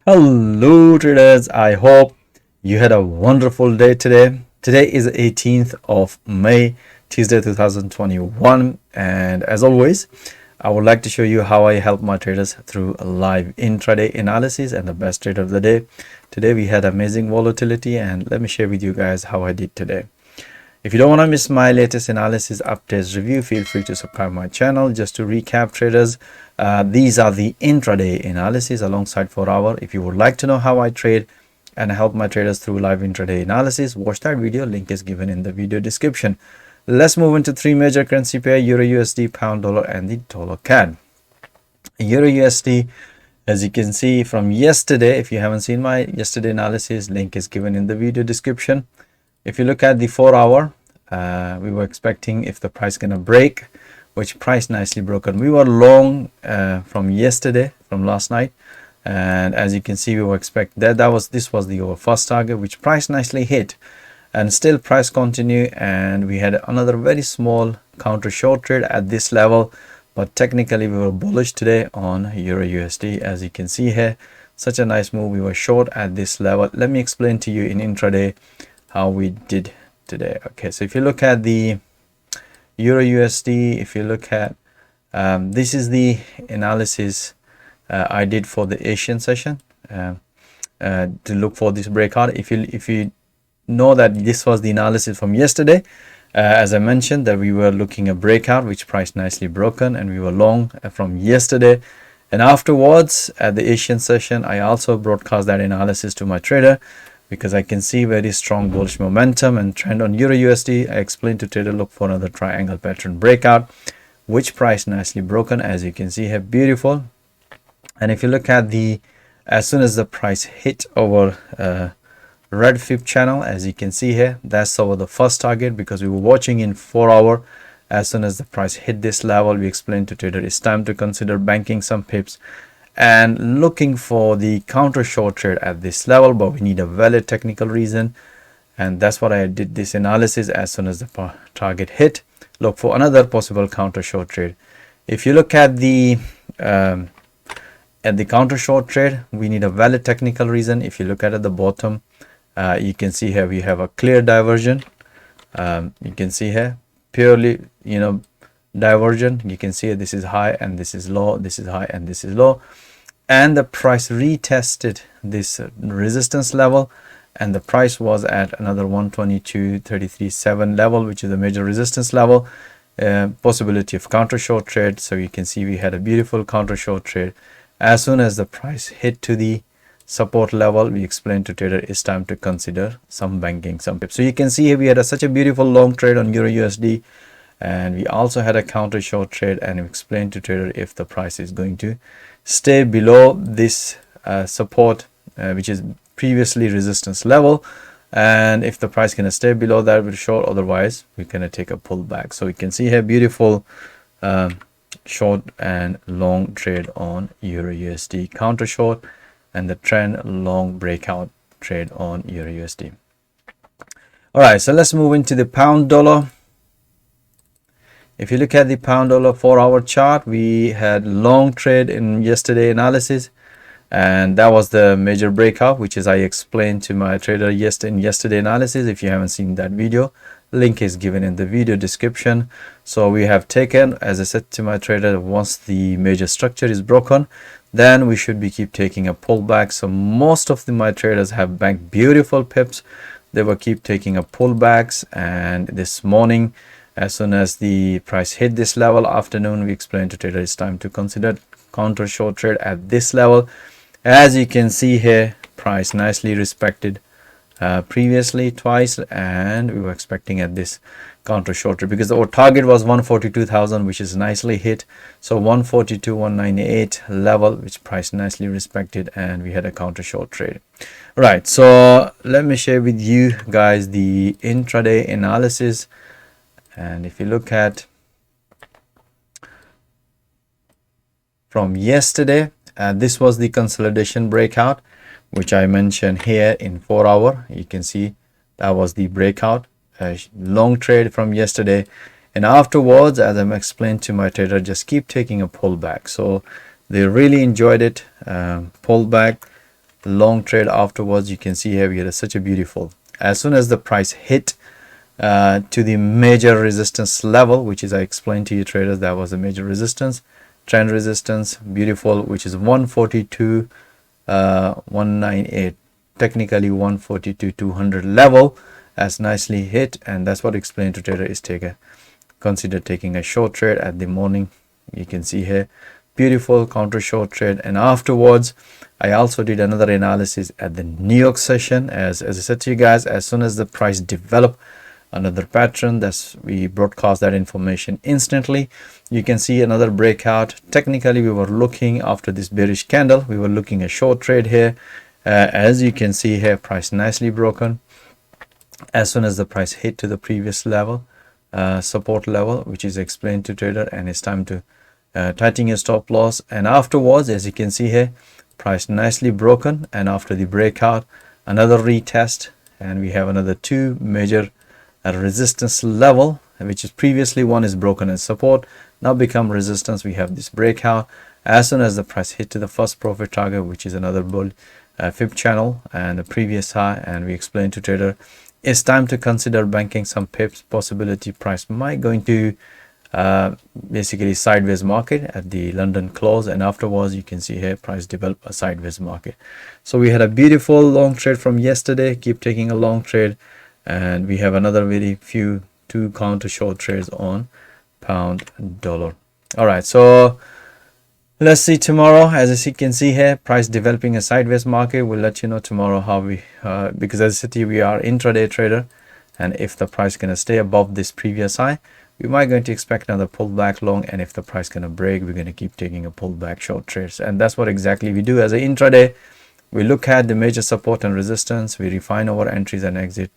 Hello traders, I hope you had a wonderful day today. Today is the 18th of May, Tuesday 2021, and as always, I would like to show you how I help my traders through a live intraday analysis and the best trade of the day. Today we had amazing volatility, and let me share with you guys how I did today. If you don't want to miss my latest analysis, updates, review, feel free to subscribe my channel. Just to recap traders, these are the intraday analysis alongside 4-hour. If you would like to know how I trade and help my traders through live intraday analysis, watch that video. Link is given in the video description. Let's move into three major currency pair: EURUSD, pound dollar, and the dollar CAD. EURUSD, as you can see from yesterday, if you haven't seen my yesterday analysis, link is given in the video description. If you look at the 4-hour, we were expecting if the price gonna break, which price nicely broken. We were long from yesterday, from last night, and as you can see, we were expecting this was our first target, which price nicely hit, and still price continue, and we had another very small counter short trade at this level, but technically we were bullish today on EURUSD. As you can see here, such a nice move. We were short at this level. Let me explain to you in intraday how we did today. Okay, so if you look at the EURUSD, if you look at this is the analysis I did for the Asian session to look for this breakout. If you know that this was the analysis from yesterday, as I mentioned that we were looking at breakout, which price nicely broken, and we were long from yesterday. And afterwards at the Asian session, I also broadcast that analysis to my trader, because I can see very strong bullish momentum and trend on EURUSD. I explained to trader look for another triangle pattern breakout, which price nicely broken, as you can see here, beautiful. And if you look at the, as soon as the price hit over red fib channel, as you can see here, that's over the first target, because we were watching in 4-hour. As soon as the price hit this level, we explained to trader it's time to consider banking some pips and looking for the counter short trade at this level, but we need a valid technical reason, and that's what I did this analysis. As soon as the target hit, look for another possible counter short trade. If you look at the counter short trade, we need a valid technical reason. If you look at the bottom, you can see here we have a clear diversion. You can see here purely diversion. You can see this is high and this is low, this is high and this is low, and the price retested this resistance level, and the price was at another 122.33.7 level, which is a major resistance level. Possibility of counter short trade. So you can see we had a beautiful counter short trade. As soon as the price hit to the support level, we explained to trader it's time to consider some banking some pips. So you can see here we had such a beautiful long trade on EURUSD, and we also had a counter short trade, and we explained to trader if the price is going to stay below this support, which is previously resistance level, and if the price can stay below that, we'll short, otherwise we're going to take a pullback. So we can see here beautiful short and long trade on EURUSD, counter short, and the trend long breakout trade on EURUSD. All right, so let's move into the pound dollar. If you look at the pound dollar 4-hour chart, we had long trade in yesterday analysis, and that was the major breakout, which is I explained to my trader in yesterday analysis. If you haven't seen that video, link is given in the video description. So we have taken, as I said to my trader, once the major structure is broken, then we should be keep taking a pullback. So most of my traders have banked beautiful pips. They will keep taking a pullbacks, and this morning, as soon as the price hit this level, afternoon, we explained to trader it's time to consider counter short trade at this level. As you can see here, price nicely respected previously twice, and we were expecting at this counter short trade, because our target was 142,000, which is nicely hit. So 142,198 level, which price nicely respected, and we had a counter short trade. Right, so let me share with you guys the intraday analysis. And if you look at from yesterday, this was the consolidation breakout, which I mentioned here in 4-hour. You can see that was the breakout, long trade from yesterday, and afterwards, as I'm explained to my trader, just keep taking a pullback. So they really enjoyed it, pullback, long trade afterwards. You can see here we had such a beautiful, as soon as the price hit to the major resistance level, which is, I explained to you traders, that was a major resistance, trend resistance, beautiful, which is 142 198, technically 142 200 level, as nicely hit. And that's what explained to trader is consider taking a short trade at the morning. You can see here, beautiful counter short trade. And afterwards I also did another analysis at the New York session. As I said to you guys, as soon as the price developed another pattern, that's we broadcast that information instantly. You can see another breakout. Technically we were looking, after this bearish candle, we were looking a short trade here. As you can see here, price nicely broken as soon as the price hit to the previous level, support level, which is explained to trader, and it's time to tighten your stop loss. And afterwards, as you can see here, price nicely broken, and after the breakout, another retest, and we have another two major resistance level, which is previously one is broken as support, now become resistance. We have this breakout as soon as the price hit to the first profit target, which is another bull fib channel and the previous high. And we explained to trader it's time to consider banking some pips, possibility price might going to basically sideways market at the London close. And afterwards you can see here price develop a sideways market. So we had a beautiful long trade from yesterday, keep taking a long trade, and we have another very few two counter short trades on pound dollar. All right, so let's see tomorrow. As you can see here, price developing a sideways market. We'll let you know tomorrow how we because as I said to you, we are intraday trader, and if the price gonna stay above this previous high, we might going to expect another pullback long, and if the price gonna break, we're going to keep taking a pullback short trades. And that's what exactly we do as an intraday. We look at the major support and resistance, we refine our entries and exit,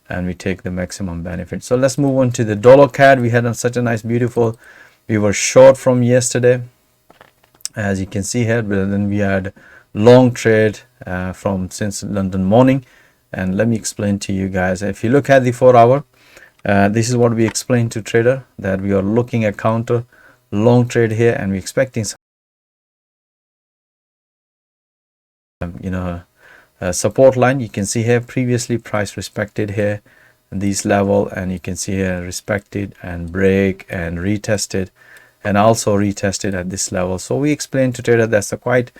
and we take the maximum benefit. So let's move on to the dollar CAD. We had such a nice beautiful, we were short from yesterday, as you can see here, but then we had long trade from since London morning. And let me explain to you guys, if you look at the 4 hour, this is what we explained to trader, that we are looking at counter long trade here, and we're expecting some support line. You can see here previously price respected here this level, and you can see here respected and break and retested, and also retested at this level. So we explained to trader that's a quite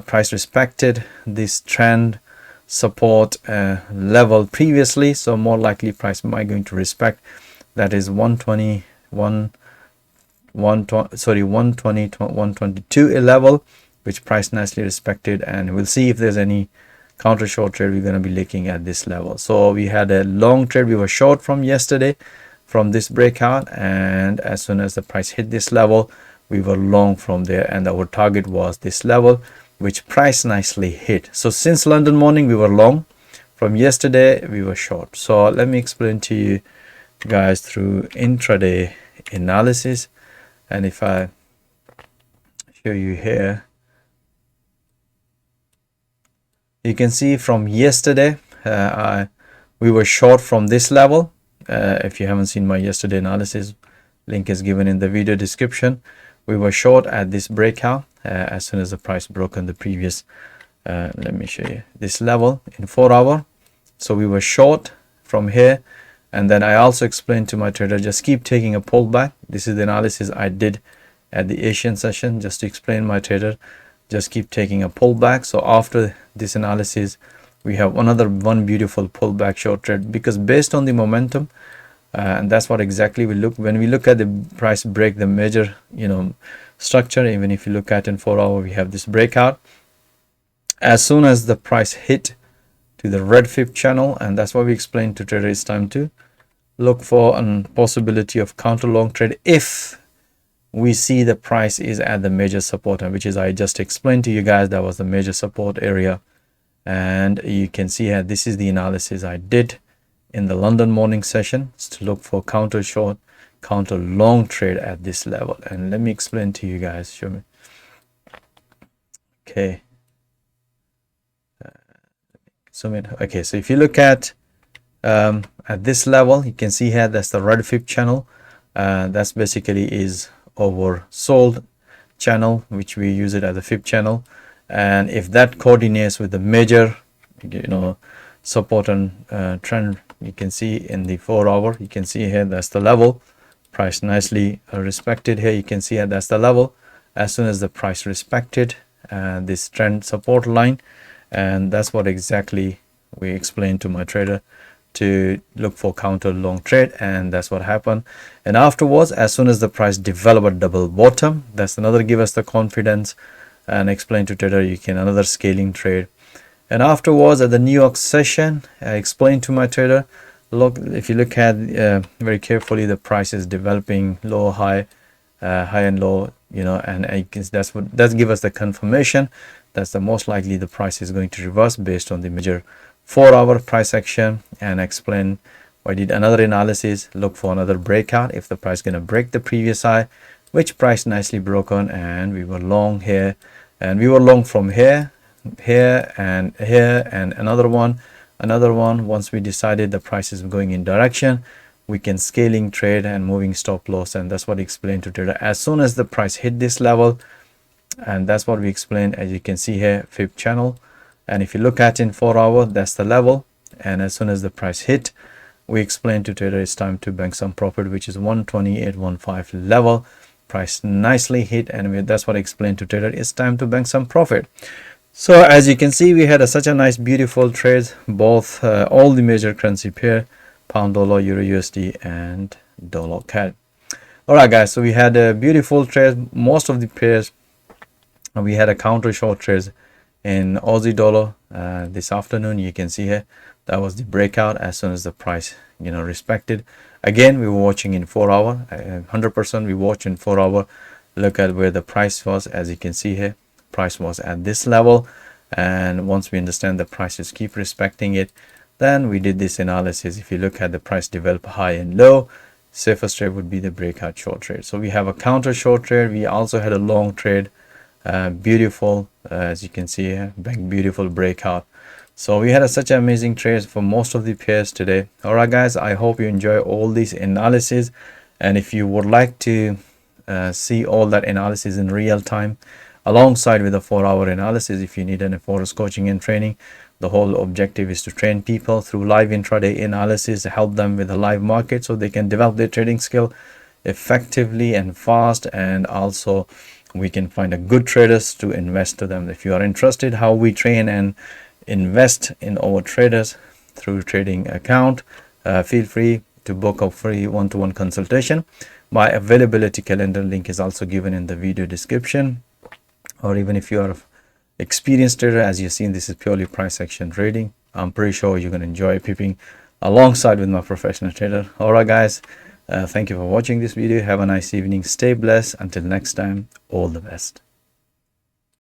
price respected this trend support level previously, so more likely price might going to respect, that is 122 a level, which price nicely respected. And we'll see if there's any counter short trade. We're going to be looking at this level. So we had a long trade, we were short from yesterday from this breakout, and as soon as the price hit this level, we were long from there, and our target was this level, which price nicely hit. So since London morning we were long, from yesterday we were short. So let me explain to you guys through intraday analysis. And if I show you here, you can see from yesterday we were short from this level. If you haven't seen my yesterday analysis, link is given in the video description. We were short at this breakout as soon as the price broke on the previous let me show you this level in 4 hour. So we were short from here, and then I also explained to my trader just keep taking a pullback. This is the analysis I did at the Asian session, just to explain my trader just keep taking a pullback. So after this analysis we have one beautiful pullback short trade, because based on the momentum, and that's what exactly we look when we look at the price break the major structure. Even if you look at in 4 hour, we have this breakout as soon as the price hit to the red fib channel, and that's why we explained to trader it's time to look for a possibility of counter long trade if we see the price is at the major support, which is I just explained to you guys, that was the major support area. And you can see here this is the analysis I did in the London morning session, to look for counter short, counter long trade at this level. And let me explain to you guys, show me. Okay, okay, so if you look at this level, you can see here that's the red fib channel. That's basically is oversold channel, which we use it as a fib channel. and if that coordinates with the major, you know, support and trend, you can see in the 4-hour, you can see here that's the level. Price nicely respected here. You can see that's the level. As soon as the price respected this trend support line, and that's what exactly we explained to my trader to look for counter long trade, and that's what happened. And afterwards, as soon as the price develop a double bottom, that's another give us the confidence and explain to trader you can another scaling trade. And afterwards at the New York session, I explained to my trader, look, if you look at very carefully, the price is developing low, high, high and low, you know, and I guess that's what that give us the confirmation that's the most likely the price is going to reverse based on the major 4-hour price action. And explain I did another analysis, look for another breakout if the price gonna break the previous high, which price nicely broken, and we were long here, and we were long from here, here, and here, and another one. Once we decided the price is going in direction, we can scaling trade and moving stop loss, and that's what I explained to trader as soon as the price hit this level. And that's what we explained, as you can see here, fib channel. And if you look at in 4-hour, that's the level, and as soon as the price hit, we explained to trader it's time to bank some profit, which is 128.15 level. Price nicely hit, and that's what I explained to trader it's time to bank some profit. So as you can see, we had such a nice beautiful trade, both all the major currency pair, pound dollar, euro USD, and dollar CAD. All right guys, so we had a beautiful trade. Most of the pairs, we had a counter short trades in Aussie dollar this afternoon. You can see here that was the breakout as soon as the price, you know, respected. Again, we were watching in 4-hour, 100% we watch in 4-hour. Look at where the price was. As you can see here, price was at this level, and once we understand the prices keep respecting it, then we did this analysis. If you look at the price develop high and low, safest trade would be the breakout short trade. So we have a counter short trade. We also had a long trade, beautiful, as you can see here, beautiful breakout. So we had such amazing trades for most of the pairs today. All right guys, I hope you enjoy all these analysis, and if you would like to see all that analysis in real time alongside with the 4-hour analysis, if you need any Forex coaching and training, the whole objective is to train people through live intraday analysis, help them with the live market so they can develop their trading skill effectively and fast, and also we can find a good traders to invest to them. If you are interested how we train and invest in our traders through trading account, feel free to book a free one-to-one consultation. My availability calendar link is also given in the video description. Or even if you are an experienced trader, as you've seen, this is purely price action trading. I'm pretty sure you're going to enjoy peeping alongside with my professional trader. All right guys, thank you for watching this video. Have a nice evening. Stay blessed. Until next time, all the best.